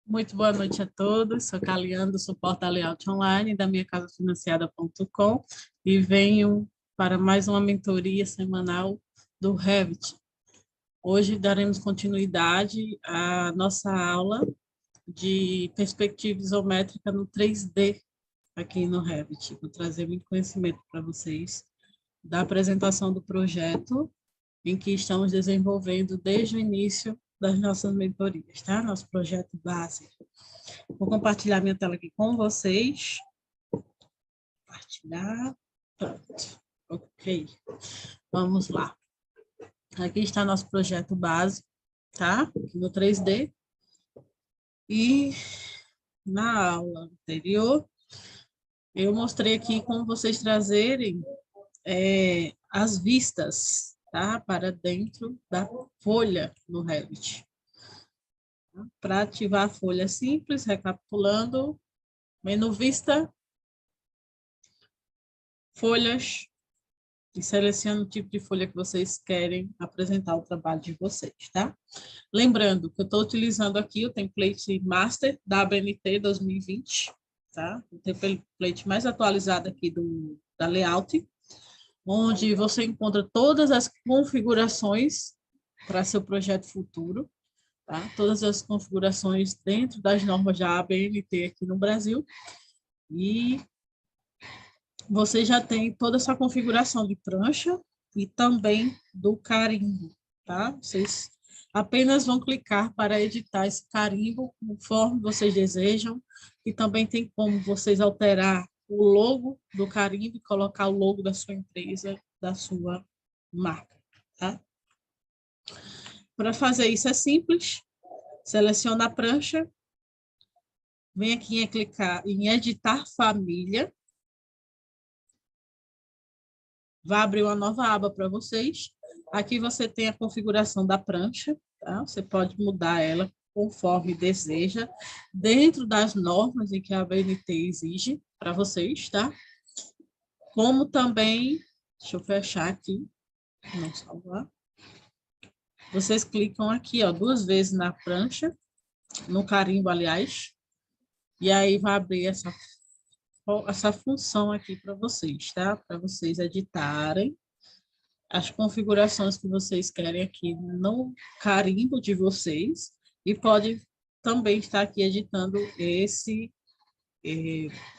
Muito boa noite a todos. Sou Caliane, do suporte Layout Online, da minha casafinanciada.com, e venho para mais uma mentoria semanal do Revit. Hoje daremos continuidade à nossa aula de perspectiva isométrica no 3D aqui no Revit. Vou trazer muito conhecimento para vocês da apresentação do projeto em que estamos desenvolvendo desde o início das nossas mentorias, tá? Nosso projeto base. Vou compartilhar minha tela aqui com vocês. Compartilhar. Pronto. Ok. Vamos lá. Aqui está nosso projeto base, tá? Aqui no 3D. E na aula anterior, eu mostrei aqui como vocês trazerem as vistas, tá? Para dentro da folha no Revit. Para ativar a folha simples, recapitulando, menu vista, folhas, e selecione o tipo de folha que vocês querem apresentar o trabalho de vocês, tá? Lembrando que eu estou utilizando aqui o template Master da ABNT 2020, tá? O template mais atualizado aqui da Layout, onde você encontra todas as configurações para seu projeto futuro, tá? Todas as configurações dentro das normas da ABNT aqui no Brasil. E você já tem toda essa configuração de prancha e também do carimbo, tá? Vocês apenas vão clicar para editar esse carimbo conforme vocês desejam, e também tem como vocês alterar o logo do carimbo e colocar o logo da sua empresa, da sua marca, tá? Para fazer isso é simples, seleciona a prancha, vem aqui em clicar em editar família, vai abrir uma nova aba para vocês. Aqui você tem a configuração da prancha, tá? Você pode mudar ela conforme deseja, dentro das normas em que a ABNT exige para vocês, tá? Como também, deixa eu fechar aqui, não salvar. Vocês clicam aqui, ó, 2 vezes na prancha, no carimbo, aliás, e aí vai abrir essa função aqui para vocês, tá? Para vocês editarem as configurações que vocês querem aqui no carimbo de vocês, e pode também estar aqui editando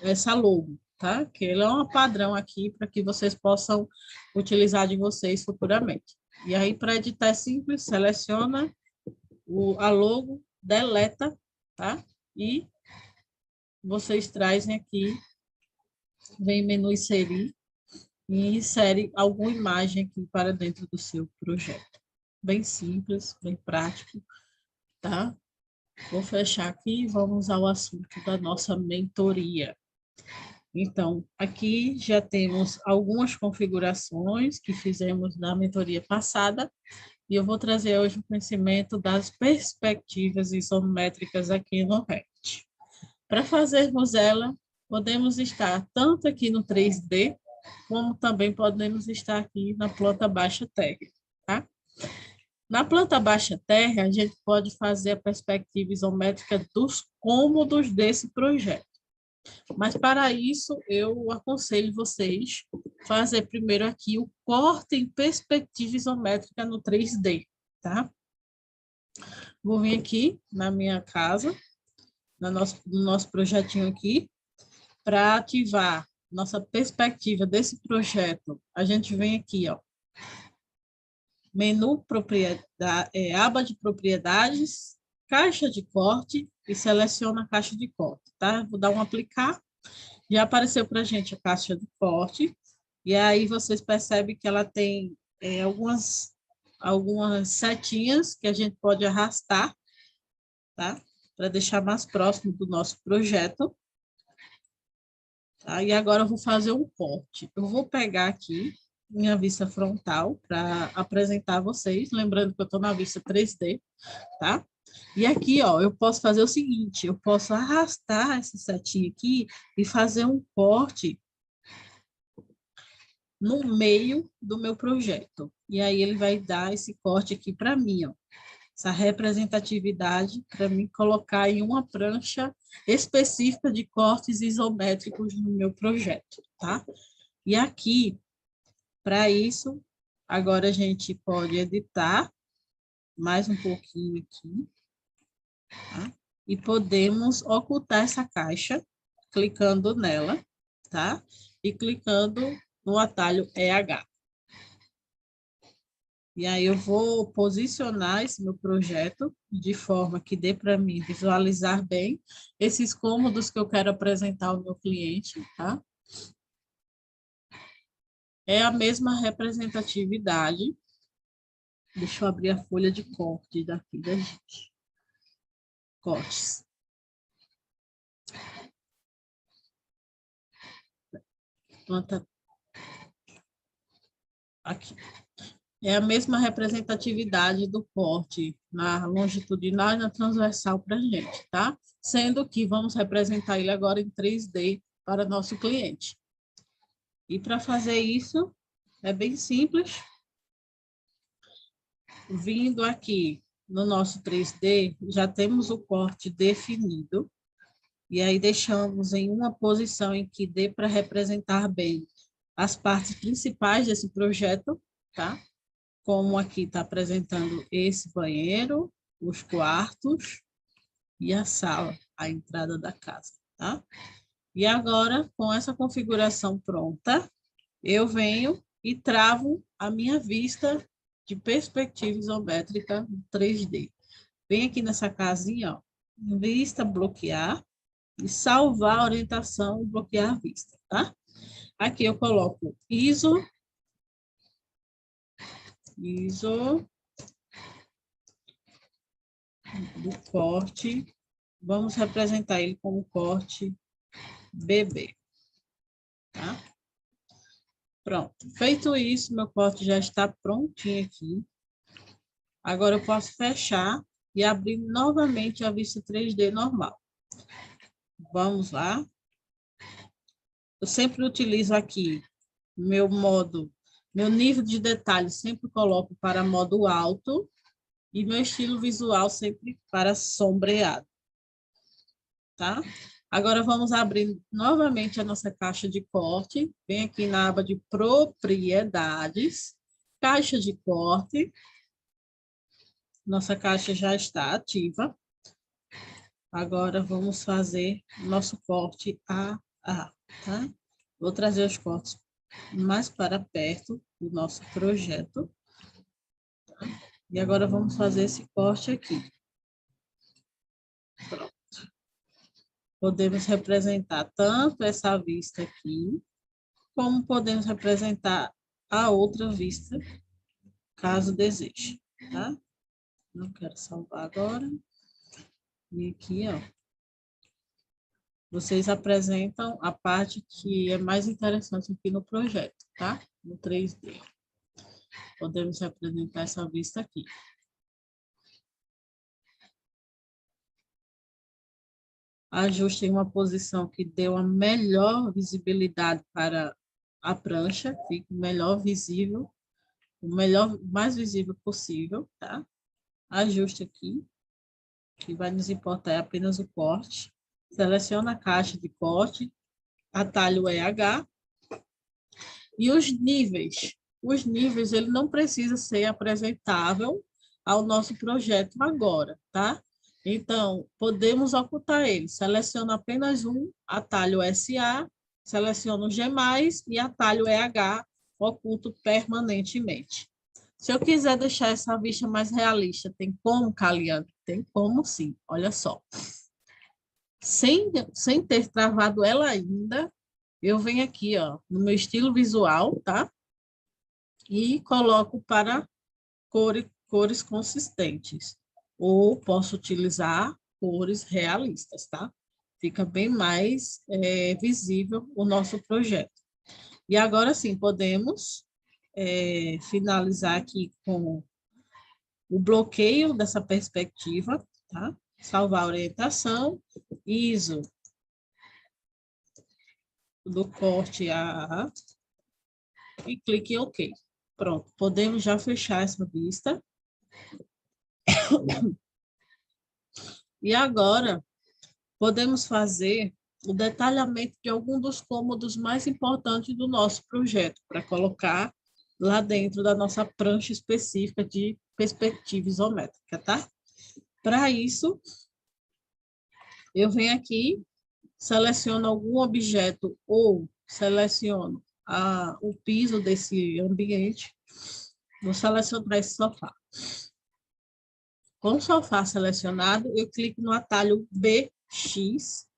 essa logo, tá? Que ele é um padrão aqui para que vocês possam utilizar de vocês futuramente. E aí, para editar é simples, seleciona a logo, deleta, tá? E vocês trazem aqui, vem menu inserir, e insere alguma imagem aqui para dentro do seu projeto. Bem simples, bem prático, tá? Vou fechar aqui e vamos ao assunto da nossa mentoria. Então, aqui já temos algumas configurações que fizemos na mentoria passada, e eu vou trazer hoje o conhecimento das perspectivas isométricas aqui no Revit. Para fazermos ela, podemos estar tanto aqui no 3D, como também podemos estar aqui na planta baixa terra, tá? Na planta baixa terra, a gente pode fazer a perspectiva isométrica dos cômodos desse projeto. Mas, para isso, eu aconselho vocês fazer primeiro aqui o corte em perspectiva isométrica no 3D, tá? Vou vir aqui na minha casa, no nosso projetinho aqui, para ativar nossa perspectiva desse projeto. A gente vem aqui, ó, menu aba de propriedades, caixa de corte, e seleciona a caixa de corte, tá? Vou dar um aplicar. Já apareceu para a gente a caixa de corte, e aí vocês percebem que ela tem algumas setinhas que a gente pode arrastar, tá? Para deixar mais próximo do nosso projeto. Tá? E agora eu vou fazer um corte. Eu vou pegar aqui minha vista frontal para apresentar a vocês, lembrando que eu estou na vista 3D, tá? E aqui, ó, eu posso fazer o seguinte, eu posso arrastar essa setinha aqui e fazer um corte no meio do meu projeto. E aí ele vai dar esse corte aqui para mim, ó. essa representatividade para mim colocar em uma prancha específica de cortes isométricos no meu projeto, tá? E aqui, para isso, agora a gente pode editar mais um pouquinho aqui, tá? E podemos ocultar essa caixa, clicando nela, tá? E clicando no atalho EH. E aí eu vou posicionar esse meu projeto de forma que dê para mim visualizar bem esses cômodos que eu quero apresentar ao meu cliente, tá? É a mesma representatividade. Deixa eu abrir a folha de corte daqui da gente. Cortes. Planta aqui. É a mesma representatividade do corte na longitudinal e na transversal para a gente, tá? Sendo que vamos representar ele agora em 3D para nosso cliente. E para fazer isso, é bem simples. Vindo aqui no nosso 3D, já temos o corte definido. E aí deixamos em uma posição em que dê para representar bem as partes principais desse projeto, tá? Como aqui está apresentando esse banheiro, os quartos e a sala, a entrada da casa, tá? E agora, com essa configuração pronta, eu venho e travo a minha vista de perspectiva isométrica 3D. Vem aqui nessa casinha, ó, vista, bloquear, e salvar a orientação e bloquear a vista, tá? Aqui eu coloco ISO do corte, vamos representar ele como corte BB, tá? Pronto, feito isso, meu corte já está prontinho aqui. Agora eu posso fechar e abrir novamente a vista 3D normal. Vamos lá. Eu sempre utilizo aqui meu nível de detalhe sempre coloco para modo alto e meu estilo visual sempre para sombreado, tá? Agora vamos abrir novamente a nossa caixa de corte. Vem aqui na aba de propriedades, caixa de corte. Nossa caixa já está ativa. Agora vamos fazer nosso corte AA, tá? Vou trazer os cortes mais para perto do nosso projeto. Tá? E agora vamos fazer esse corte aqui. Pronto. Podemos representar tanto essa vista aqui, como podemos representar a outra vista, caso deseje, tá? Não quero salvar agora. E aqui, ó, vocês apresentam a parte que é mais interessante aqui no projeto, tá? No 3D. Podemos representar essa vista aqui. Ajuste em uma posição que dê uma melhor visibilidade para a prancha, fique melhor visível, o mais visível possível, tá? Ajuste aqui, que vai nos importar é apenas o corte. Seleciona a caixa de corte, atalho EH e os níveis. Os níveis, ele não precisa ser apresentável ao nosso projeto agora, tá? Então, podemos ocultar ele. Seleciona apenas um, atalho SA, seleciono G+, e atalho EH, oculto permanentemente. Se eu quiser deixar essa vista mais realista, tem como, Caliane? Tem como sim, olha só. Sem ter travado ela ainda, eu venho aqui, ó, no meu estilo visual, tá? E coloco para cores consistentes. Ou posso utilizar cores realistas, tá? Fica bem mais visível o nosso projeto. E agora sim, podemos finalizar aqui com o bloqueio dessa perspectiva, tá? Salvar a orientação, ISO do corte AA e clique em OK. Pronto, podemos já fechar essa vista. E agora, podemos fazer o detalhamento de algum dos cômodos mais importantes do nosso projeto, para colocar lá dentro da nossa prancha específica de perspectiva isométrica, tá? Para isso, eu venho aqui, seleciono algum objeto ou seleciono o piso desse ambiente. Vou selecionar esse sofá. Com o sofá selecionado, eu clico no atalho BX,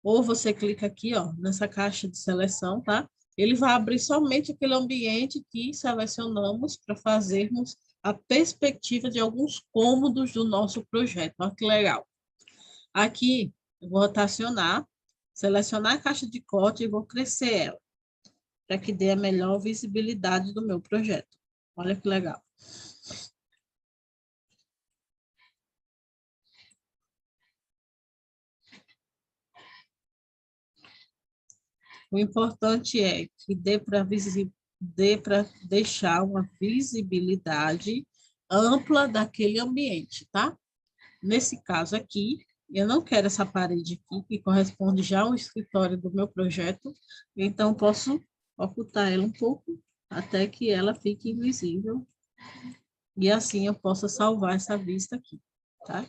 ou você clica aqui, ó, nessa caixa de seleção, tá? Ele vai abrir somente aquele ambiente que selecionamos para fazermos a perspectiva de alguns cômodos do nosso projeto. Olha que legal. Aqui, eu vou rotacionar, selecionar a caixa de corte e vou crescer ela, para que dê a melhor visibilidade do meu projeto. Olha que legal. O importante é que dê para deixar uma visibilidade ampla daquele ambiente, tá? Nesse caso aqui, eu não quero essa parede aqui, que corresponde já ao escritório do meu projeto, então posso ocultar ela um pouco, até que ela fique invisível, e assim eu possa salvar essa vista aqui, tá?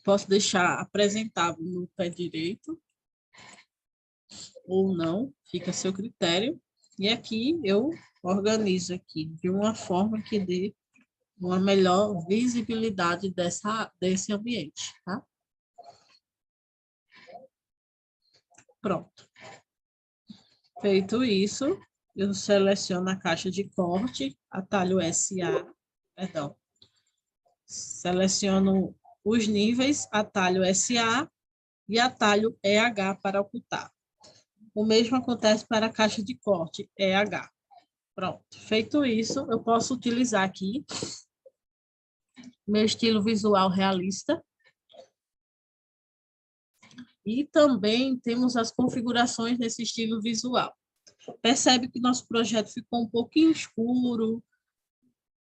Posso deixar apresentável no pé direito, ou não, fica a seu critério. E aqui eu organizo aqui de uma forma que dê uma melhor visibilidade desse ambiente, tá? Pronto. Feito isso, eu seleciono a caixa de corte, atalho SA, perdão. Seleciono os níveis, atalho SA e atalho EH para ocultar. O mesmo acontece para a caixa de corte, EH. Pronto. Feito isso, eu posso utilizar aqui meu estilo visual realista. E também temos as configurações nesse estilo visual. Percebe que nosso projeto ficou um pouquinho escuro,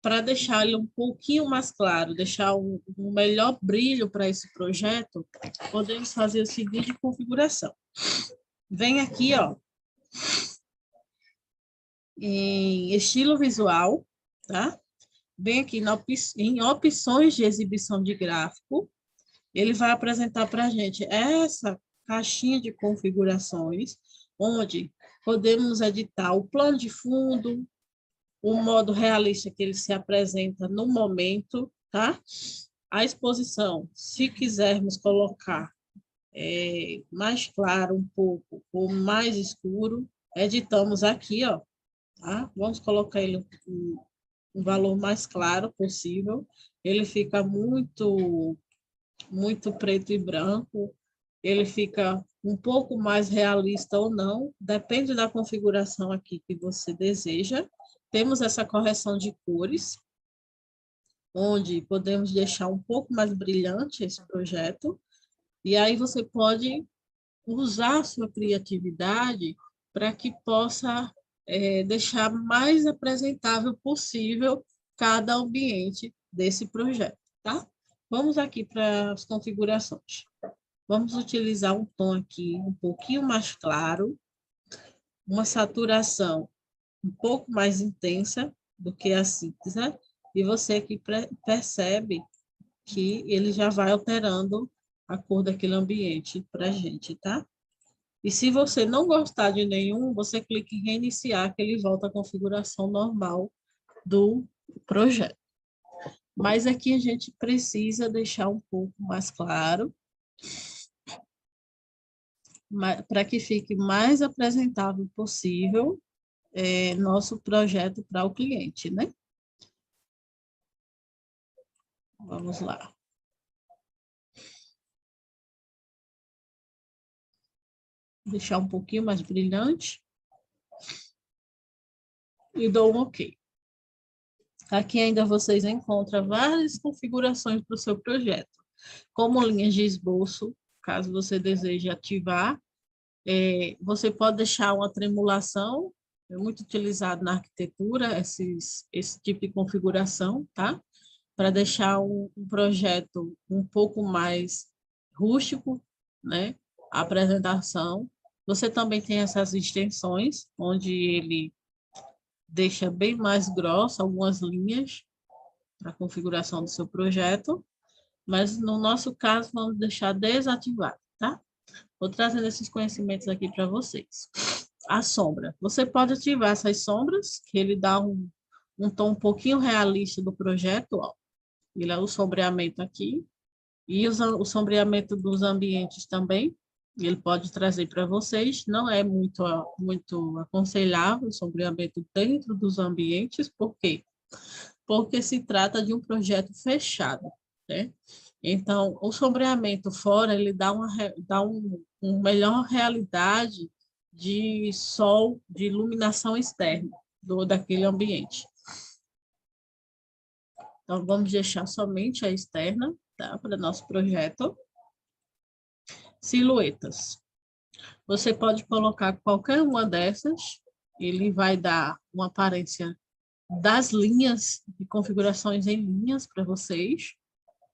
para deixar ele um pouquinho mais claro, deixar um melhor brilho para esse projeto, podemos fazer a seguinte configuração. Vem aqui, ó, em estilo visual, tá? Vem aqui em opções de exibição de gráfico, ele vai apresentar para a gente essa caixinha de configurações, onde podemos editar o plano de fundo, o modo realista que ele se apresenta no momento, tá? A exposição, se quisermos colocar mais claro um pouco ou mais escuro, editamos aqui, ó, tá? Vamos colocar ele um valor mais claro possível. Ele fica muito preto e branco, ele fica um pouco mais realista ou não, depende da configuração aqui que você deseja. Temos essa correção de cores, onde podemos deixar um pouco mais brilhante esse projeto, e aí você pode usar a sua criatividade para que possa deixar mais apresentável possível cada ambiente desse projeto, tá? Vamos aqui para as configurações. Vamos utilizar um tom aqui um pouquinho mais claro, uma saturação um pouco mais intensa do que a cinza, e você aqui percebe que ele já vai alterando a cor daquele ambiente para a gente, tá? E se você não gostar de nenhum, você clica em reiniciar, que ele volta à configuração normal do projeto. Mas aqui a gente precisa deixar um pouco mais claro, para que fique mais apresentável possível nosso projeto para o cliente, né? Vamos lá. Deixar um pouquinho mais brilhante. E dou um OK. Aqui ainda vocês encontram várias configurações para o seu projeto, como linhas de esboço, caso você deseje ativar. Você pode deixar uma tremulação É muito utilizado na arquitetura esse tipo de configuração, tá? Para deixar um projeto um pouco mais rústico, né? A apresentação. Você também tem essas extensões, onde ele deixa bem mais grossa algumas linhas para a configuração do seu projeto, mas no nosso caso vamos deixar desativado, tá? Vou trazendo esses conhecimentos aqui para vocês. A sombra. Você pode ativar essas sombras, que ele dá um tom um pouquinho realista do projeto, ó. Ele é o sombreamento aqui, e o sombreamento dos ambientes também, ele pode trazer para vocês. Não é muito aconselhável o sombreamento dentro dos ambientes, por quê? Porque se trata de um projeto fechado, né? Então, o sombreamento fora, ele dá uma melhor realidade de sol, de iluminação externa daquele ambiente. Então, vamos deixar somente a externa, tá? Para nosso projeto. Silhuetas. Você pode colocar qualquer uma dessas, ele vai dar uma aparência das linhas, de configurações em linhas para vocês,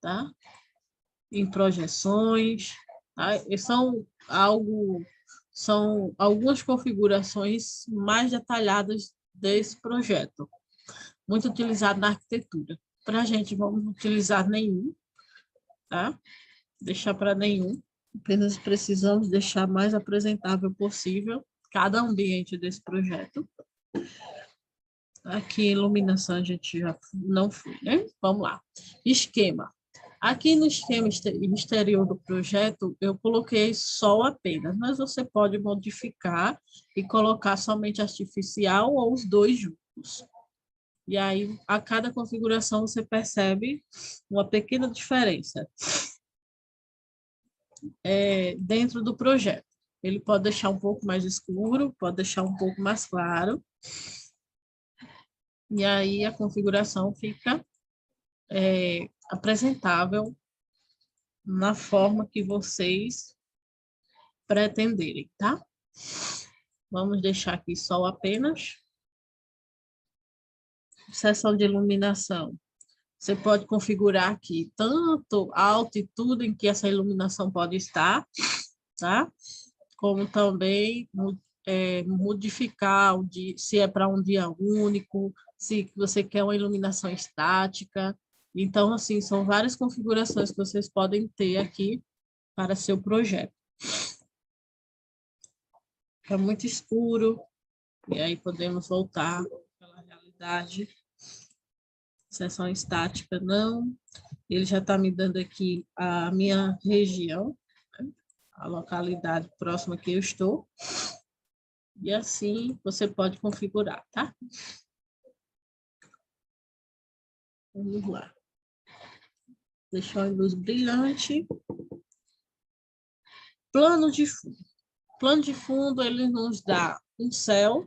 tá? Em projeções, tá? E são algumas configurações mais detalhadas desse projeto, muito utilizado na arquitetura. Para a gente, vamos utilizar nenhum, tá? Deixar para nenhum. Apenas precisamos deixar mais apresentável possível cada ambiente desse projeto. Aqui, iluminação, a gente já não foi, né? Vamos lá. Esquema. Aqui no esquema exterior do projeto, eu coloquei sol apenas, mas você pode modificar e colocar somente artificial ou os dois juntos. E aí, a cada configuração, você percebe uma pequena diferença dentro do projeto. Ele pode deixar um pouco mais escuro, pode deixar um pouco mais claro. E aí, a configuração fica apresentável na forma que vocês pretenderem, tá? Vamos deixar aqui sol apenas. Seção de iluminação. Você pode configurar aqui tanto a altitude em que essa iluminação pode estar, tá? Como também modificar se é para um dia único, se você quer uma iluminação estática. Então, assim, são várias configurações que vocês podem ter aqui para seu projeto. É muito escuro, e aí podemos voltar para a realidade. Seção estática, não. Ele já está me dando aqui a minha região, né? A localidade próxima que eu estou. E assim você pode configurar, tá? Vamos lá. Deixar a luz brilhante. Plano de fundo. Plano de fundo, ele nos dá um céu,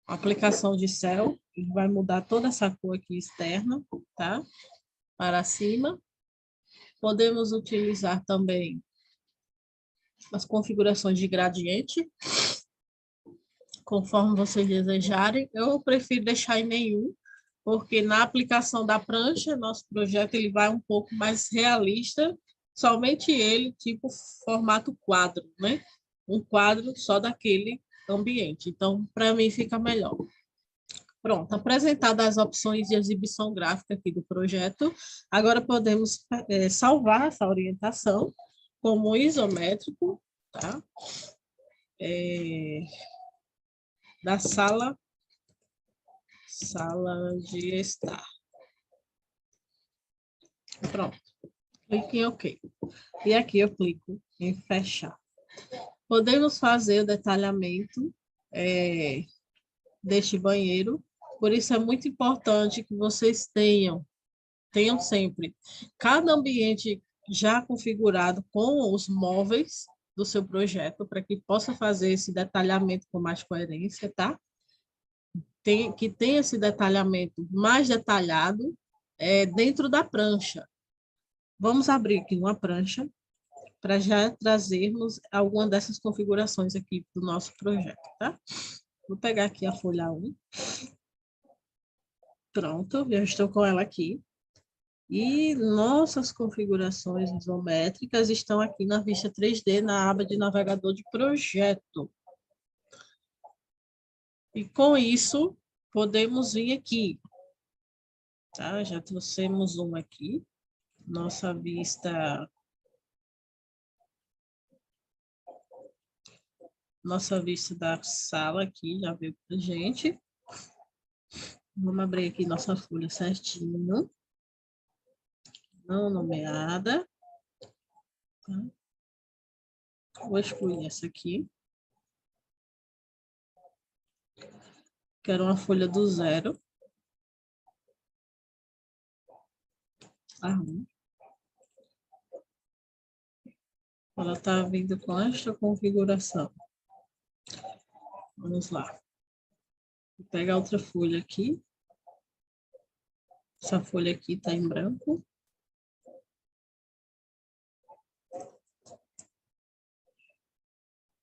aplicação de céu, ele vai mudar toda essa cor aqui externa, tá? Para cima. Podemos utilizar também as configurações de gradiente, conforme vocês desejarem. Eu prefiro deixar em nenhum, porque na aplicação da prancha, nosso projeto ele vai um pouco mais realista, somente ele, tipo formato quadro, né? Um quadro só daquele ambiente. Então, para mim, fica melhor. Pronto, apresentadas as opções de exibição gráfica aqui do projeto, agora podemos salvar essa orientação como isométrico, tá? Da sala de estar. Pronto, clique em OK. E aqui eu clico em fechar. Podemos fazer o detalhamento deste banheiro, por isso é muito importante que vocês tenham sempre cada ambiente já configurado com os móveis do seu projeto, para que possa fazer esse detalhamento com mais coerência, tá? Que tem esse detalhamento mais detalhado dentro da prancha. Vamos abrir aqui uma prancha para já trazermos alguma dessas configurações aqui do nosso projeto, tá? Vou pegar aqui a folha 1. Pronto, já estou com ela aqui. E nossas configurações isométricas estão aqui na vista 3D, na aba de navegador de projeto. E com isso, podemos vir aqui. Tá? Já trouxemos uma aqui. Nossa vista da sala aqui, já veio pra gente. Vamos abrir aqui nossa folha certinho. Não nomeada. Tá? Vou excluir essa aqui. Quero uma folha do 0. Ela está vindo com esta configuração. Vamos lá. Vou pegar outra folha aqui. Essa folha aqui está em branco.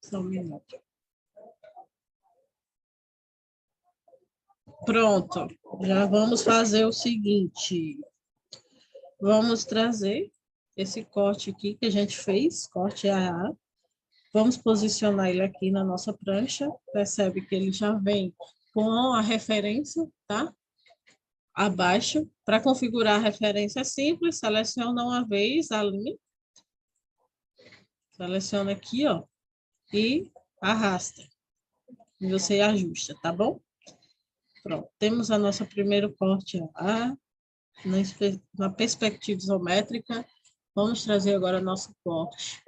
Só um minuto. Pronto. Já vamos fazer o seguinte. Vamos trazer esse corte aqui que a gente fez, corte AA. Vamos posicionar ele aqui na nossa prancha. Percebe que ele já vem com a referência, tá? Abaixo. Para configurar a referência é simples, seleciona uma vez a linha. Seleciona aqui, ó, e arrasta. E você ajusta, tá bom? Pronto, temos a nossa primeiro corte AA, na perspectiva isométrica. Vamos trazer agora nosso corte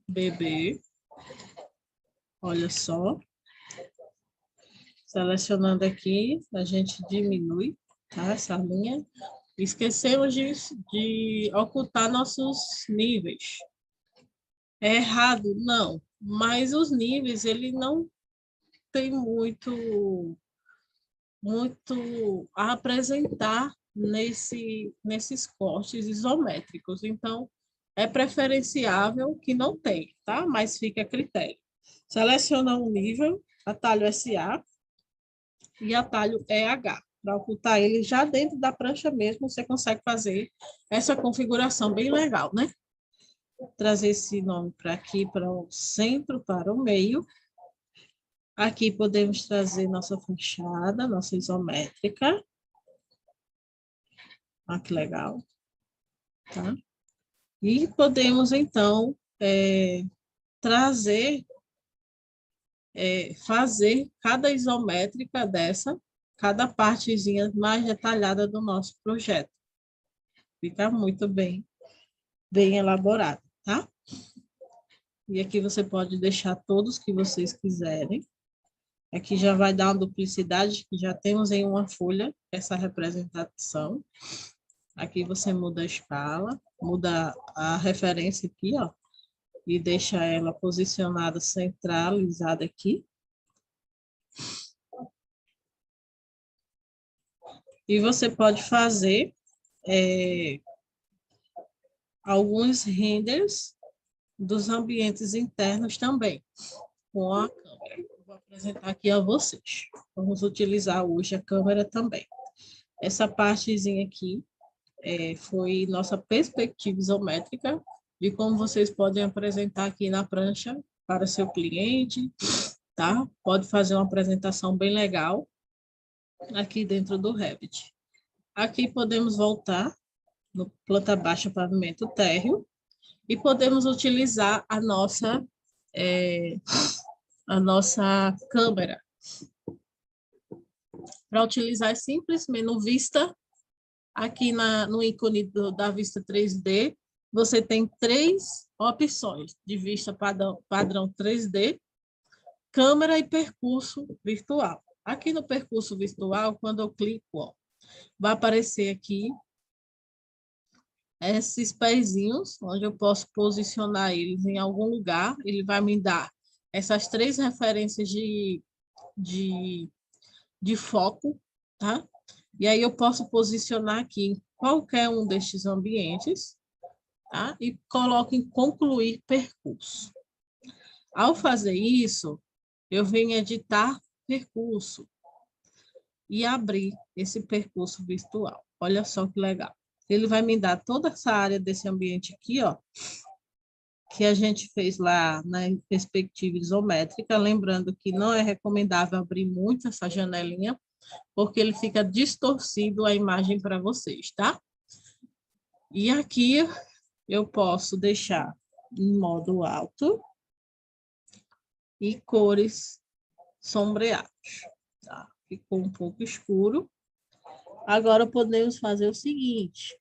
BB. Olha só. Selecionando aqui, a gente diminui, tá? Essa linha. Esquecemos de ocultar nossos níveis. É errado? Não. Mas os níveis, ele não tem muito a apresentar nesses cortes isométricos. Então, é preferenciável que não tenha, tá? Mas fica a critério. Seleciona um nível, atalho SA e atalho EH. Para ocultar ele já dentro da prancha mesmo, você consegue fazer essa configuração bem legal, né? Trazer esse nome para aqui, para o centro, para o meio. Aqui podemos trazer nossa fachada, nossa isométrica. Olha que legal. Tá? E podemos, então, fazer cada isométrica dessa, cada partezinha mais detalhada do nosso projeto. Fica muito bem elaborado, tá? E aqui você pode deixar todos que vocês quiserem. Aqui já vai dar uma duplicidade, que já temos em uma folha essa representação. Aqui você muda a escala, muda a referência aqui, ó, e deixa ela posicionada, centralizada aqui. E você pode fazer alguns renders dos ambientes internos também, com a câmera. Vou apresentar aqui a vocês. Vamos utilizar hoje a câmera também. Essa partezinha aqui foi nossa perspectiva isométrica de como vocês podem apresentar aqui na prancha para seu cliente, tá? Pode fazer uma apresentação bem legal aqui dentro do Revit. Aqui podemos voltar no planta baixa pavimento térreo e podemos utilizar a nossa câmera. Para utilizar simplesmente no Vista, aqui no ícone da vista 3D, você tem 3 opções de vista padrão 3D, câmera e percurso virtual. Aqui no percurso virtual, quando eu clico, ó, vai aparecer aqui esses pezinhos, onde eu posso posicionar eles em algum lugar. Ele vai me dar essas 3 referências de foco, tá? E aí eu posso posicionar aqui em qualquer um destes ambientes, tá? E coloco em concluir percurso. Ao fazer isso, eu venho editar percurso e abrir esse percurso virtual. Olha só que legal. Ele vai me dar toda essa área desse ambiente aqui, ó, que a gente fez lá na perspectiva isométrica, lembrando que não é recomendável abrir muito essa janelinha, porque ele fica distorcido a imagem para vocês, tá? E aqui eu posso deixar em modo alto e cores sombreadas, tá? Ficou um pouco escuro. Agora podemos fazer o seguinte: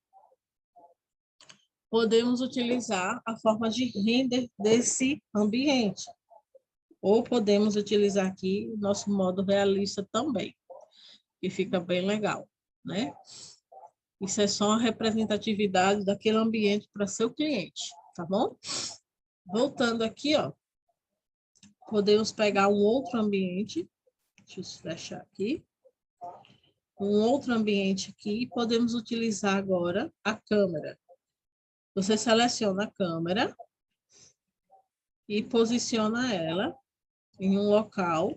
podemos utilizar a forma de render desse ambiente, ou podemos utilizar aqui o nosso modo realista também, que fica bem legal, né? Isso é só uma representatividade daquele ambiente para seu cliente, tá bom? Voltando aqui, ó, podemos pegar um outro ambiente, deixa eu fechar aqui, um outro ambiente aqui, e podemos utilizar agora a câmera. Você seleciona a câmera e posiciona ela em um local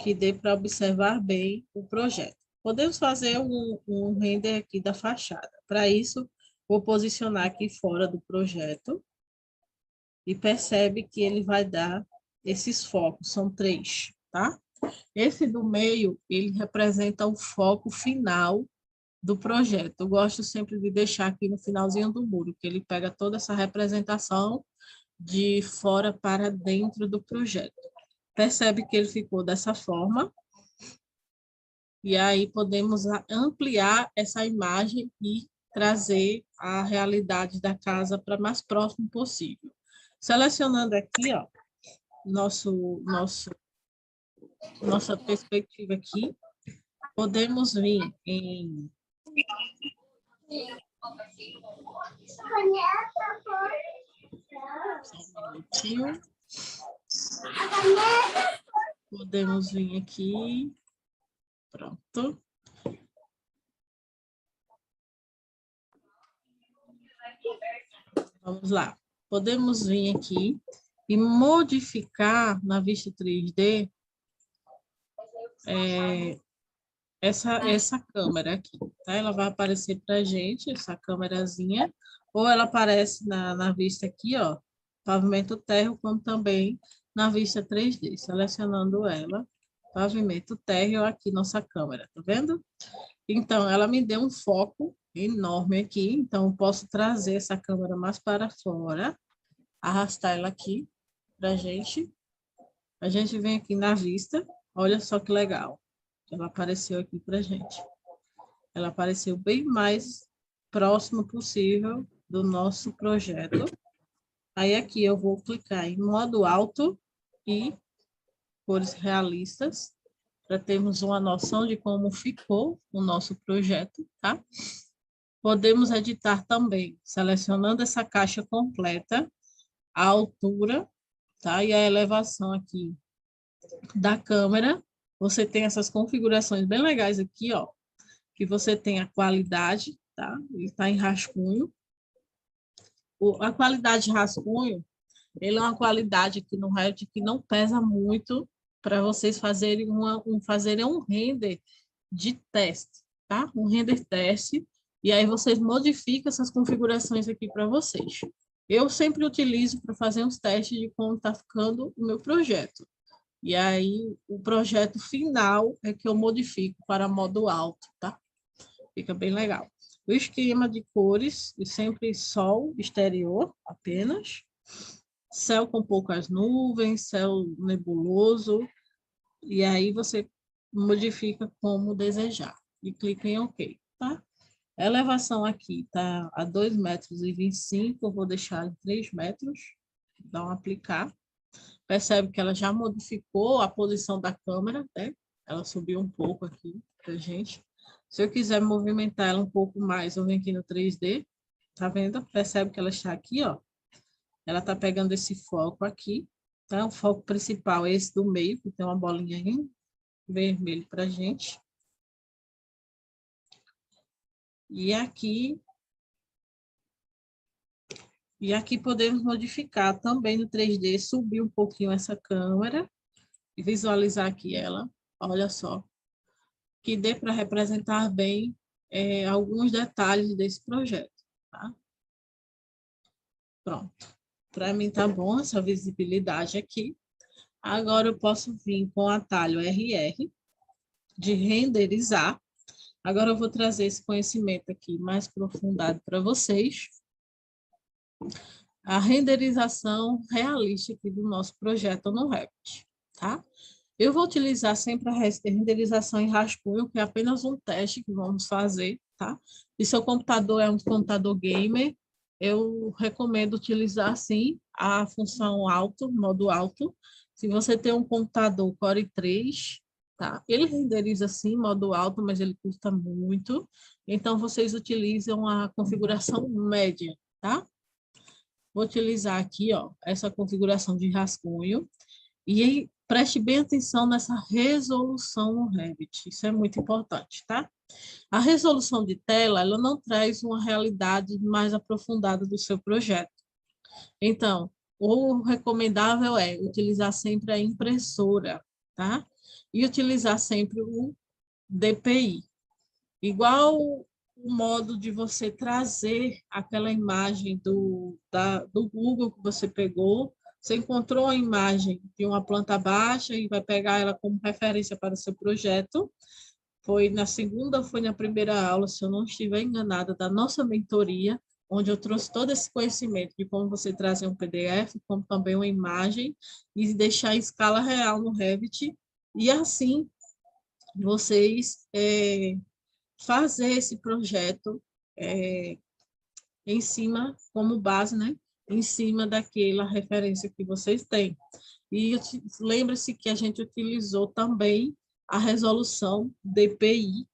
que dê para observar bem o projeto. Podemos fazer um render aqui da fachada. Para isso, vou posicionar aqui fora do projeto e percebe que ele vai dar esses focos, são 3, tá? Esse do meio, ele representa o foco final do projeto. Eu gosto sempre de deixar aqui no finalzinho do muro, que ele pega toda essa representação de fora para dentro do projeto. Percebe que ele ficou dessa forma. E aí podemos ampliar essa imagem e trazer a realidade da casa para mais próximo possível. Selecionando aqui, ó, nossa perspectiva aqui, podemos vir em podemos vir aqui, pronto. Vamos lá. Podemos vir aqui e modificar na vista 3D essa câmera aqui, tá? Ela vai aparecer para a gente, essa câmerazinha, ou ela aparece na vista aqui, ó, pavimento térreo, como também na vista 3D, selecionando ela, pavimento térreo, aqui nossa câmera, tá vendo? Então, ela me deu um foco enorme aqui, então eu posso trazer essa câmera mais para fora, arrastar ela aqui para a gente vem aqui na vista, olha só que legal. Ela apareceu aqui para gente. Ela apareceu bem mais próximo possível do nosso projeto. Aí aqui eu vou clicar em modo alto e cores realistas, para termos uma noção de como ficou o nosso projeto, tá? Podemos editar também, selecionando essa caixa completa, a altura, tá? E a elevação aqui da câmera. Você tem essas configurações bem legais aqui, ó, que você tem a qualidade, tá? Ele está em rascunho. A qualidade de rascunho, ele é uma qualidade aqui no Revit que não pesa muito para vocês fazerem fazerem um render de teste, tá? Um render teste, e aí vocês modificam essas configurações aqui para vocês. Eu sempre utilizo para fazer uns testes de como está ficando o meu projeto. E aí, o projeto final é que eu modifico para modo alto, tá? Fica bem legal. O esquema de cores, e sempre sol exterior apenas. Céu com poucas nuvens, céu nebuloso. E aí, você modifica como desejar. E clica em OK, tá? A elevação aqui está a 2,25 m, eu vou deixar em 3 metros. Dá um aplicar. Percebe que ela já modificou a posição da câmera, né? Ela subiu um pouco aqui para a gente. Se eu quiser movimentar ela um pouco mais, eu venho aqui no 3D, tá vendo? Percebe que ela está aqui, ó. Ela está pegando esse foco aqui, tá? O foco principal é esse do meio, que tem uma bolinha em vermelho para a gente. E aqui podemos modificar também no 3D, subir um pouquinho essa câmera visualizar aqui ela, olha só, que dê para representar bem alguns detalhes desse projeto, tá? Pronto. Para mim tá bom essa visibilidade aqui. Agora eu posso vir com o atalho RR, de renderizar. Agora eu vou trazer esse conhecimento aqui mais aprofundado para vocês. A renderização realista aqui do nosso projeto no Revit, tá? Eu vou utilizar sempre a renderização em rascunho, que é apenas um teste que vamos fazer, tá? Se seu computador é um computador gamer, eu recomendo utilizar, sim, a função alto, modo alto. Se você tem um computador Core 3, tá? Ele renderiza, sim, modo alto, mas ele custa muito. Então, vocês utilizam a configuração média, tá? Vou utilizar aqui, ó, essa configuração de rascunho. E preste bem atenção nessa resolução no Revit, isso é muito importante, tá? A resolução de tela, ela não traz uma realidade mais aprofundada do seu projeto. Então, o recomendável é utilizar sempre a impressora, tá? E utilizar sempre o DPI. Igual o modo de você trazer aquela imagem do Google que você pegou. Você encontrou a imagem de uma planta baixa e vai pegar ela como referência para o seu projeto. Foi na segunda ou foi na primeira aula, se eu não estiver enganada, da nossa mentoria, onde eu trouxe todo esse conhecimento de como você trazer um PDF, como também uma imagem, e deixar em escala real no Revit. E assim, vocês fazer esse projeto em cima, como base, né? Em cima daquela referência que vocês têm. E lembre-se que a gente utilizou também a resolução DPI.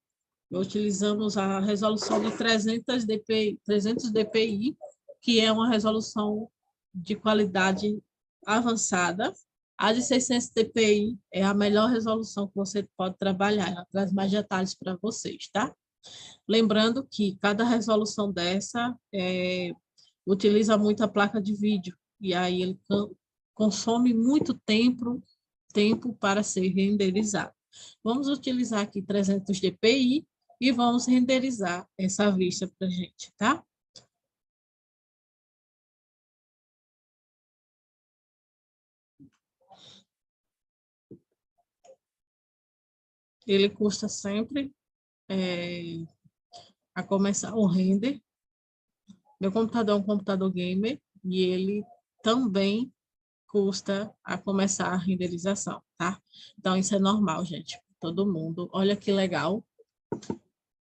Utilizamos a resolução de 300 dpi, que é uma resolução de qualidade avançada. A de 600 dpi é a melhor resolução que você pode trabalhar. Ela traz mais detalhes para vocês, tá? Lembrando que cada resolução dessa utiliza muito a placa de vídeo, e aí ele consome muito tempo para ser renderizado. Vamos utilizar aqui 300 dpi e vamos renderizar essa vista para a gente, tá? Ele custa sempre a começar o render. Meu computador é um computador gamer e ele também custa a começar a renderização, tá? Então, isso é normal, gente. Todo mundo. Olha que legal.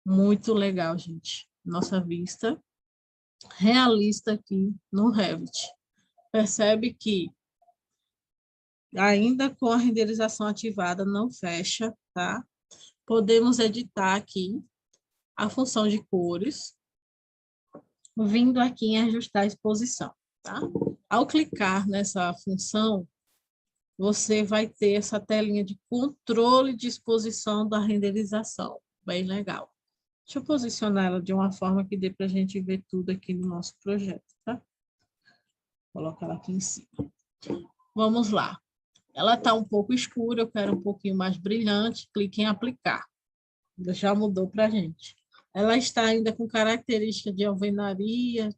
Muito legal, gente. Nossa vista realista aqui no Revit. Percebe que ainda com a renderização ativada não fecha, tá? Podemos editar aqui a função de cores, vindo aqui em ajustar a exposição, tá? Ao clicar nessa função, você vai ter essa telinha de controle de exposição da renderização. Bem legal. Deixa eu posicionar ela de uma forma que dê para a gente ver tudo aqui no nosso projeto, tá? Vou colocar ela aqui em cima. Vamos lá. Ela está um pouco escura, eu quero um pouquinho mais brilhante. Clique em aplicar. Já mudou para a gente. Ela está ainda com característica de alvenaria,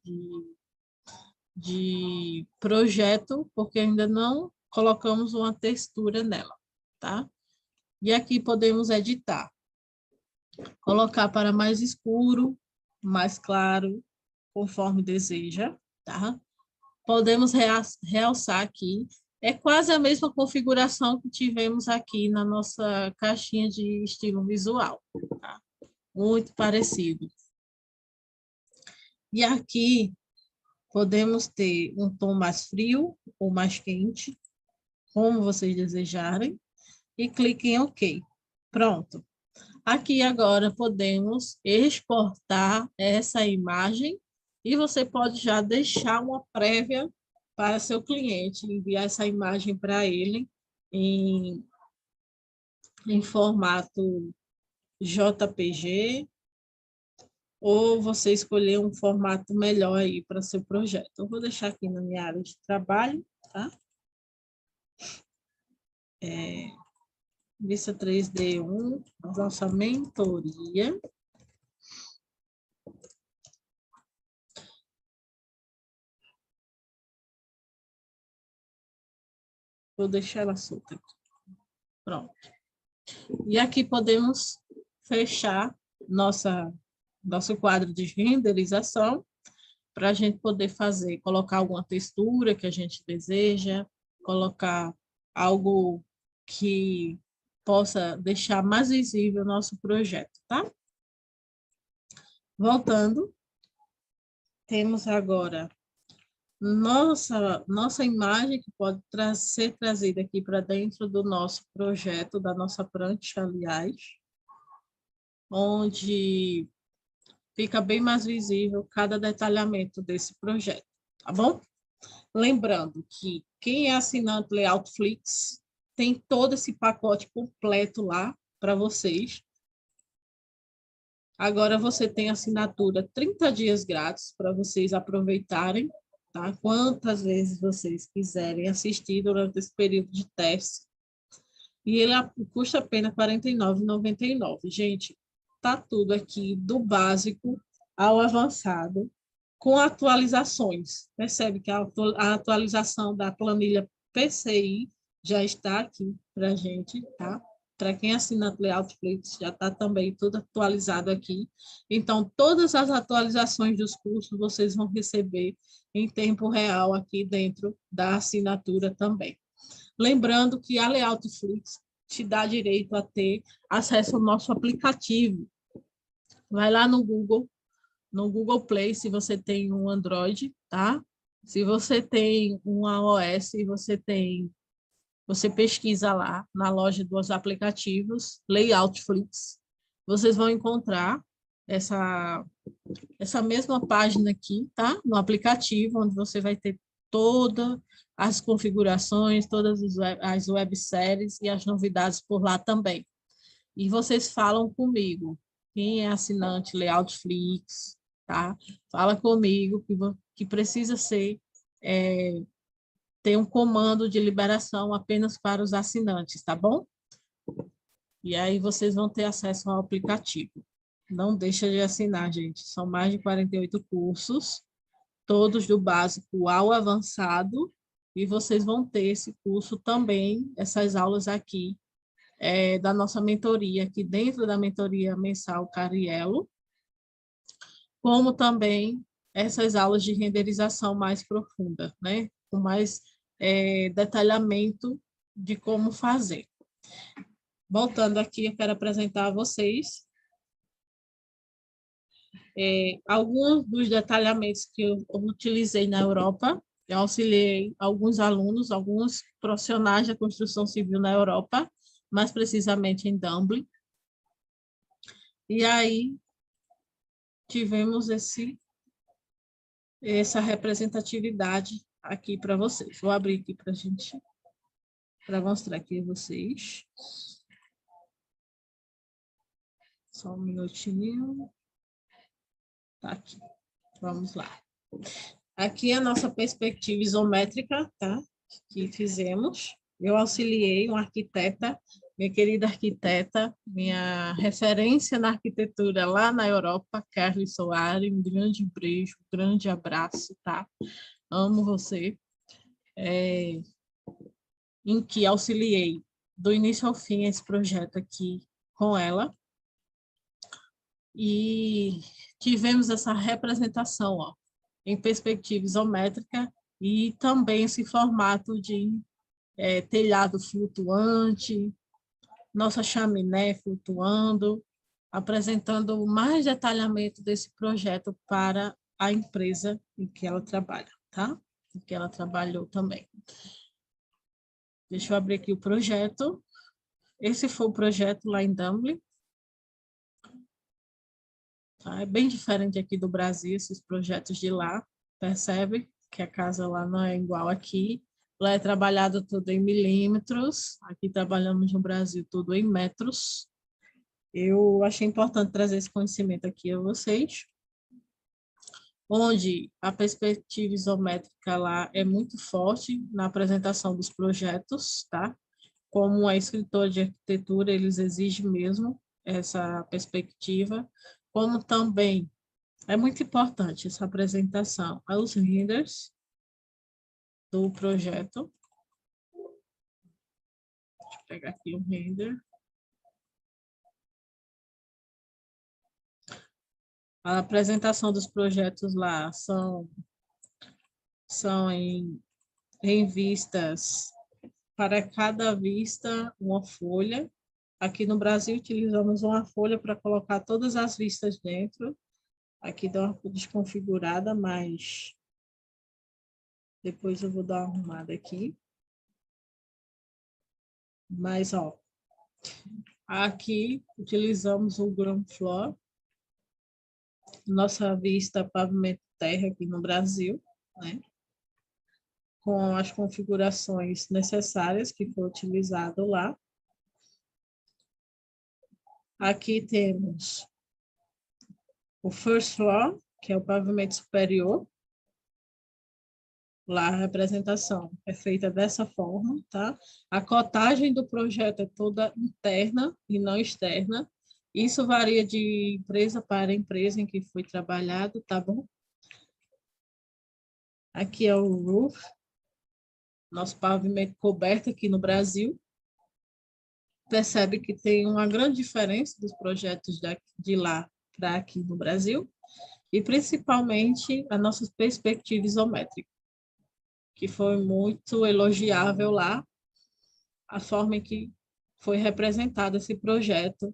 de projeto, porque ainda não colocamos uma textura nela, tá? E aqui podemos editar. Colocar para mais escuro, mais claro, conforme deseja, tá? Podemos realçar aqui. É quase a mesma configuração que tivemos aqui na nossa caixinha de estilo visual, tá? Muito parecido. E aqui podemos ter um tom mais frio ou mais quente, como vocês desejarem, e clique em OK. Pronto. Aqui agora podemos exportar essa imagem e você pode já deixar uma prévia para seu cliente, enviar essa imagem para ele em formato JPG, ou você escolher um formato melhor aí para seu projeto. Eu vou deixar aqui na minha área de trabalho, tá? Vista 3D1, a nossa mentoria. Vou deixar ela solta aqui. Pronto. E aqui podemos fechar nosso quadro de renderização para a gente poder colocar alguma textura que a gente deseja, colocar algo que possa deixar mais visível o nosso projeto, tá? Voltando, temos agora nossa imagem que pode ser trazida aqui para dentro do nosso projeto, da nossa prancha, aliás, onde fica bem mais visível cada detalhamento desse projeto, tá bom? Lembrando que quem é assinante Layoutflix tem todo esse pacote completo lá para vocês. Agora você tem assinatura 30 dias grátis para vocês aproveitarem, tá? Quantas vezes vocês quiserem assistir durante esse período de teste. E ele custa apenas R$ 49,99. Gente, tá tudo aqui do básico ao avançado, com atualizações. Percebe que a atualização da planilha PCI já está aqui para a gente, tá? Para quem assina Layoutflix, já está também tudo atualizado aqui. Então, todas as atualizações dos cursos vocês vão receber em tempo real aqui dentro da assinatura também. Lembrando que a Layoutflix te dá direito a ter acesso ao nosso aplicativo. Vai lá no Google Play, se você tem um Android, tá? Se você tem um iOS, você pesquisa lá na loja dos aplicativos, Layoutflix, vocês vão encontrar essa mesma página aqui, tá? No aplicativo, onde você vai ter todas as configurações, todas as webséries e as novidades por lá também. E vocês falam comigo, quem é assinante Layoutflix, tá? Fala comigo que precisa ter um comando de liberação apenas para os assinantes, tá bom? E aí vocês vão ter acesso ao aplicativo. Não deixa de assinar, gente. São mais de 48 cursos, todos do básico ao avançado, e vocês vão ter esse curso também, essas aulas aqui, da nossa mentoria, aqui dentro da mentoria mensal Cariello, como também essas aulas de renderização mais profunda, né? Com mais detalhamento de como fazer. Voltando aqui, eu quero apresentar a vocês alguns dos detalhamentos que eu utilizei na Europa. Eu auxiliei alguns alunos, alguns profissionais da construção civil na Europa, mais precisamente em Dublin. E aí tivemos essa representatividade aqui para vocês. Vou abrir aqui para a gente, para mostrar aqui a vocês. Só um minutinho. Tá aqui. Vamos lá. Aqui é a nossa perspectiva isométrica, tá? Que fizemos. Eu auxiliei uma arquiteta, minha querida arquiteta, minha referência na arquitetura lá na Europa, Carly Soares, um grande beijo, um grande abraço, tá? Amo você. Em que auxiliei do início ao fim esse projeto aqui com ela. E tivemos essa representação, ó, em perspectiva isométrica e também esse formato de telhado flutuante, nossa chaminé flutuando, apresentando mais detalhamento desse projeto para a empresa em que ela trabalha, tá? Em que ela trabalhou também. Deixa eu abrir aqui o projeto. Esse foi o projeto lá em Dublin. Tá? É bem diferente aqui do Brasil, esses projetos de lá. Percebe que a casa lá não é igual aqui. Lá é trabalhado tudo em milímetros. Aqui trabalhamos no Brasil tudo em metros. Eu achei importante trazer esse conhecimento aqui a vocês. Onde a perspectiva isométrica lá é muito forte na apresentação dos projetos, tá? como a escritora de arquitetura, eles exigem mesmo essa perspectiva, como também é muito importante essa apresentação aos renders do projeto. Deixa eu pegar aqui o render. A apresentação dos projetos lá são em vistas, para cada vista uma folha. Aqui no Brasil utilizamos uma folha para colocar todas as vistas dentro. Aqui dá uma desconfigurada, mas depois eu vou dar uma arrumada aqui. Mas, ó, aqui utilizamos o ground floor, nossa vista pavimento terra aqui no Brasil, né? Com as configurações necessárias que foi utilizado lá. Aqui temos o first floor, que é o pavimento superior. Lá a representação é feita dessa forma, tá? A cotagem do projeto é toda interna e não externa. Isso varia de empresa para empresa em que foi trabalhado, tá bom? Aqui é o roof, nosso pavimento coberto aqui no Brasil. Percebe que tem uma grande diferença dos projetos de lá para aqui no Brasil, e principalmente a nossa perspectiva isométrica, que foi muito elogiável lá, a forma em que foi representado esse projeto,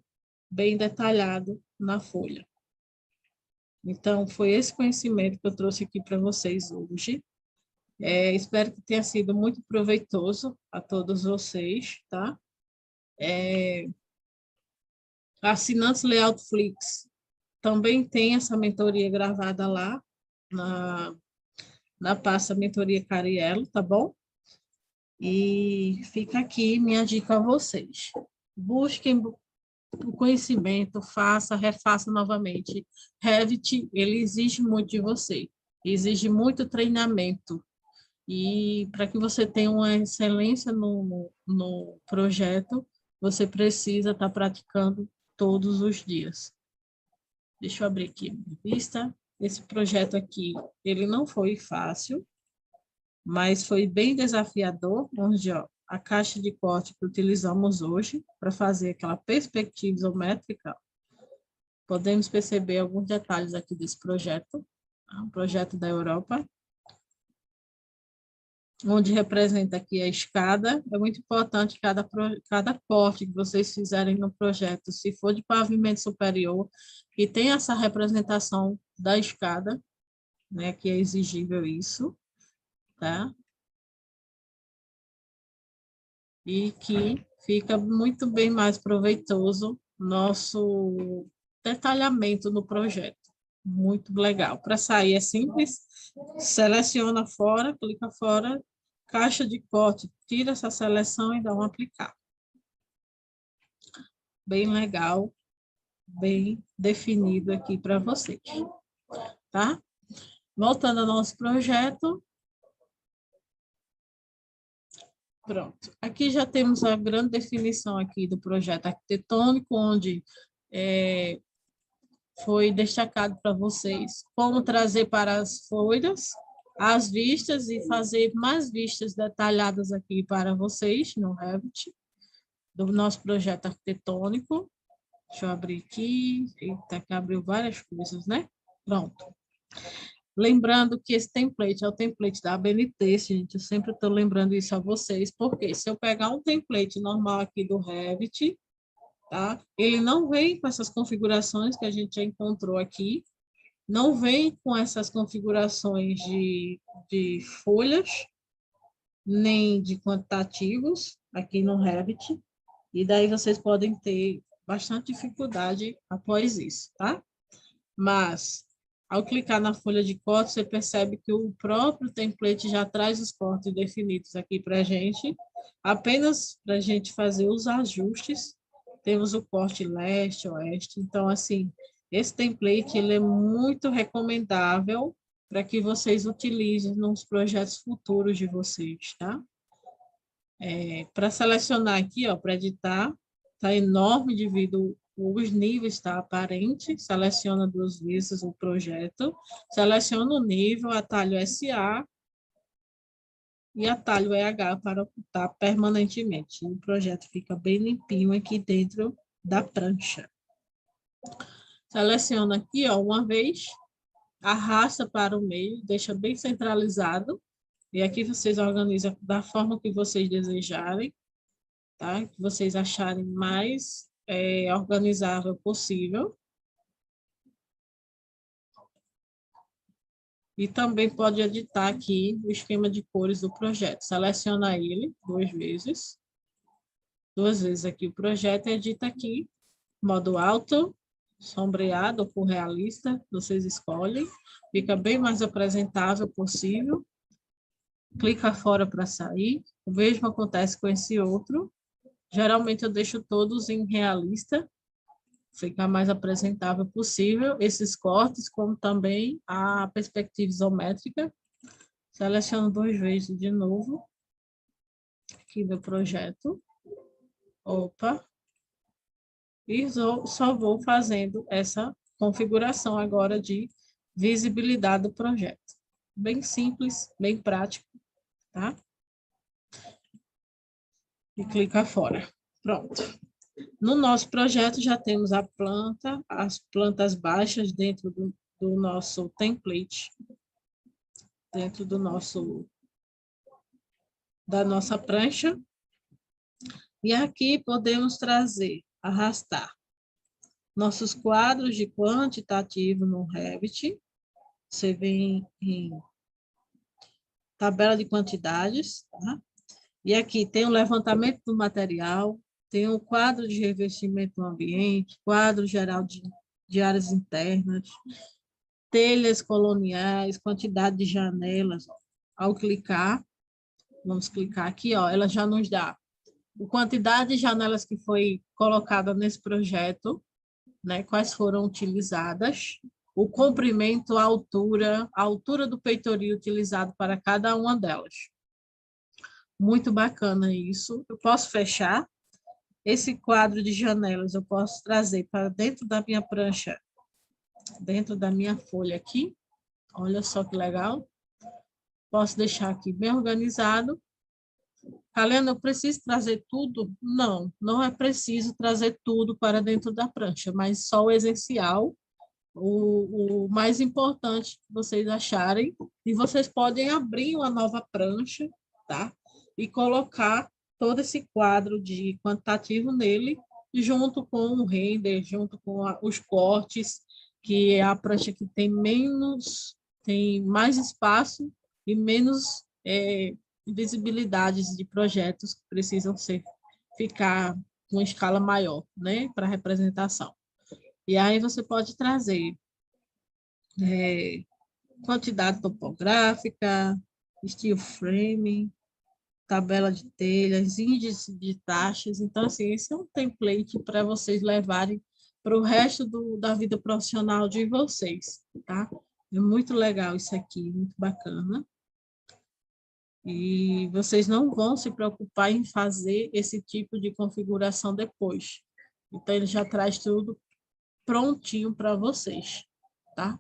bem detalhado na folha. Então, foi esse conhecimento que eu trouxe aqui para vocês hoje. Espero que tenha sido muito proveitoso a todos vocês, tá? Assinantes Layout Flix também tem essa mentoria gravada lá na pasta Mentoria Cariello, tá bom? E fica aqui minha dica a vocês. Busquem o conhecimento, refaça novamente. Revit, ele exige muito de você, exige muito treinamento. E para que você tenha uma excelência no projeto, você precisa estar praticando todos os dias. Deixa eu abrir aqui a minha vista. Esse projeto aqui, ele não foi fácil, mas foi bem desafiador, onde ó, a caixa de corte que utilizamos hoje para fazer aquela perspectiva isométrica, podemos perceber alguns detalhes aqui desse projeto, um projeto da Europa, onde representa aqui a escada. É muito importante cada corte que vocês fizerem no projeto, se for de pavimento superior, que tem essa representação da escada, né, que é exigível isso, tá? E que fica muito bem mais proveitoso nosso detalhamento no projeto. Muito legal. Para sair é simples, seleciona fora, clica fora, caixa de corte, tira essa seleção e dá um aplicar. Bem legal, bem definido aqui para vocês, tá? Voltando ao nosso projeto. Pronto. Aqui já temos a grande definição aqui do projeto arquitetônico, onde foi destacado para vocês como trazer para as folhas as vistas e fazer mais vistas detalhadas aqui para vocês no Revit, do nosso projeto arquitetônico. Deixa eu abrir aqui. Eita, que abriu várias coisas, né? Pronto. Lembrando que esse template é o template da ABNT, gente, eu sempre estou lembrando isso a vocês, porque se eu pegar um template normal aqui do Revit, tá? Ele não vem com essas configurações que a gente já encontrou aqui, não vem com essas configurações de folhas, nem de quantitativos aqui no Revit, e daí vocês podem ter bastante dificuldade após isso, tá? Mas, ao clicar na folha de corte, você percebe que o próprio template já traz os cortes definidos aqui para a gente, apenas para a gente fazer os ajustes. Temos o corte leste, oeste. Então, assim, esse template ele é muito recomendável para que vocês utilizem nos projetos futuros de vocês, tá? Para selecionar aqui, ó, para editar, tá enorme devido os níveis, tá aparente, seleciona 2 vezes o projeto, seleciona o nível, atalho SA e atalho EH para ocultar permanentemente. O projeto fica bem limpinho aqui dentro da prancha. Seleciona aqui, ó, uma vez, arrasta para o meio, deixa bem centralizado, e aqui vocês organizam da forma que vocês desejarem, tá? Que vocês acharem mais organizável possível. E também pode editar aqui o esquema de cores do projeto. Seleciona ele 2 vezes. 2 vezes aqui o projeto e edita aqui, modo alto, sombreado ou cor realista, vocês escolhem. Fica bem mais apresentável possível. Clica fora para sair. O mesmo acontece com esse outro. Geralmente eu deixo todos em realista, ficar mais apresentável possível, esses cortes, como também a perspectiva isométrica. Seleciono 2 vezes de novo, aqui meu projeto. Opa! E só vou fazendo essa configuração agora de visibilidade do projeto. Bem simples, bem prático, tá? E clica fora. Pronto. No nosso projeto já temos a planta, as plantas baixas dentro do nosso template, dentro da nossa prancha. E aqui podemos trazer, arrastar nossos quadros de quantitativo no Revit. Você vem em tabela de quantidades, tá? E aqui tem o levantamento do material, tem o quadro de revestimento do ambiente, quadro geral de áreas internas, telhas coloniais, quantidade de janelas. Ao clicar, vamos clicar aqui, ó, ela já nos dá a quantidade de janelas que foi colocada nesse projeto, né, quais foram utilizadas, o comprimento, a altura do peitoril utilizado para cada uma delas. Muito bacana isso. Eu posso fechar. Esse quadro de janelas eu posso trazer para dentro da minha prancha, dentro da minha folha aqui. Olha só que legal. Posso deixar aqui bem organizado. Kalena, eu preciso trazer tudo? Não, não é preciso trazer tudo para dentro da prancha, mas só o essencial, o mais importante que vocês acharem. E vocês podem abrir uma nova prancha, tá? E colocar todo esse quadro de quantitativo nele, junto com o render, junto com os cortes, que é a prancha que tem mais espaço e menos visibilidades de projetos que precisam ficar com escala maior, né, para representação. E aí você pode trazer quantidade topográfica, steel frame, tabela de telhas, índice de taxas. Então, assim, esse é um template para vocês levarem para o resto da vida profissional de vocês, tá? É muito legal isso aqui, muito bacana. E vocês não vão se preocupar em fazer esse tipo de configuração depois. Então, ele já traz tudo prontinho para vocês, tá?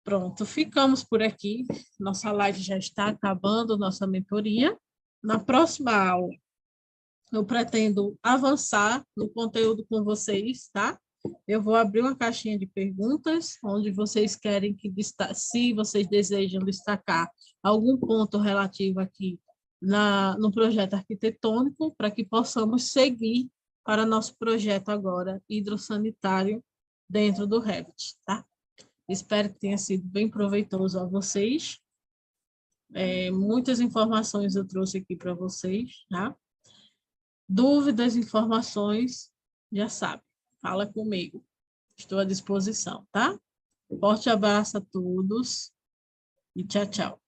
Pronto, ficamos por aqui. Nossa live já está acabando, nossa mentoria. Na próxima aula, eu pretendo avançar no conteúdo com vocês, tá? Eu vou abrir uma caixinha de perguntas, onde vocês querem que se vocês desejam destacar algum ponto relativo aqui no projeto arquitetônico, para que possamos seguir para nosso projeto agora hidrossanitário dentro do Revit, tá? Espero que tenha sido bem proveitoso a vocês. Muitas informações eu trouxe aqui para vocês, tá? Dúvidas, informações, já sabe, fala comigo. Estou à disposição, tá? Forte abraço a todos e tchau, tchau.